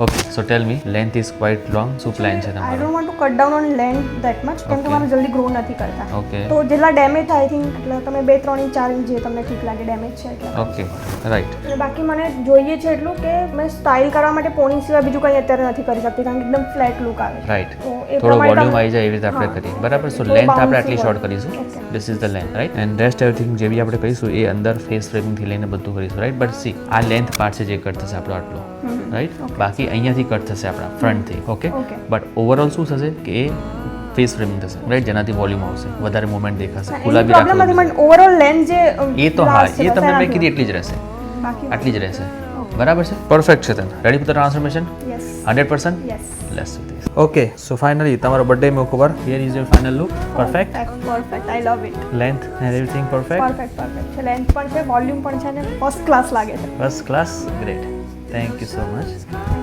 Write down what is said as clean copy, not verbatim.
Okay, so tell me, length is quite long. શું plan છે I તમારો? don't want to cut down on length that much કેમ કે Okay. મારે જલ્દી ગ્રો નથી કરતા. Okay. તો જેટલા ડેમેજ થાય આઈ થિંક એટલે તમે 2-3 ઇંચ 4 ઇંચ જે તમને ઠીક લાગે ડેમેજ છે એટલે. Okay, right. અને બાકી મને જોઈએ છે એટલું કે મેં સ્ટાઇલ કરવા માટે પોની સિવાય બીજું કંઈ અત્યારે નથી કરી શકતી કારણ કે એકદમ ફ્લેટ લુક આવે છે. રાઈટ. તો એ થોડો પ્રમાણે વોલ્યુમ તમે- આવી જાય એવી રીતે આપણે હા. કરીએ. બરાબર. સો થોડું લેન્થ આપણે bouncy આટલી શોર્ટ હોય. કરીશું. Okay. This is the length, right. And rest everything જે બી આપણે કરીશું એ અંદર ફેસ ફ્રેમિંગથી લઈને બધું કરીશું, રાઈટ. બટ સી આ લેન્થ પાર્ટ છે જે કટ થશે આપણો આટલો, રાઈટ. બાકી અહીંયાથી કટ થશે આપણા ફ્રન્ટથી. ઓકે. Okay. બટ ઓવરઓલ શું થશે કે એ ફેસ ફ્રેમિંગ થશે, રાઈટ. જેનાથી વોલ્યુમ આવશે, વધારે મુવમેન્ટ દેખાશે, ખુલ્લા બી પ્રોબ્લેમ નથી રાખવું. પણ ઓવરઓલ લેન્થ જે એ તો હા, last છે, એ બસ તમને મેં એનાથી. કીધી એટલી જ રહેશે, બાકી આટલી જ રહેશે. બરાબર છે, પરફેક્ટ છે તને. Ready for the transformation? Yes 100%? Yes let's do this. Okay, so finally તમારો birthday makeover. Here is your final look. Perfect. Perfect I love it length and everything perfect. Perfect છે લેન્થ પણ છે volume પણ છે ને first class લાગે છે first class. Great. Thank you so much.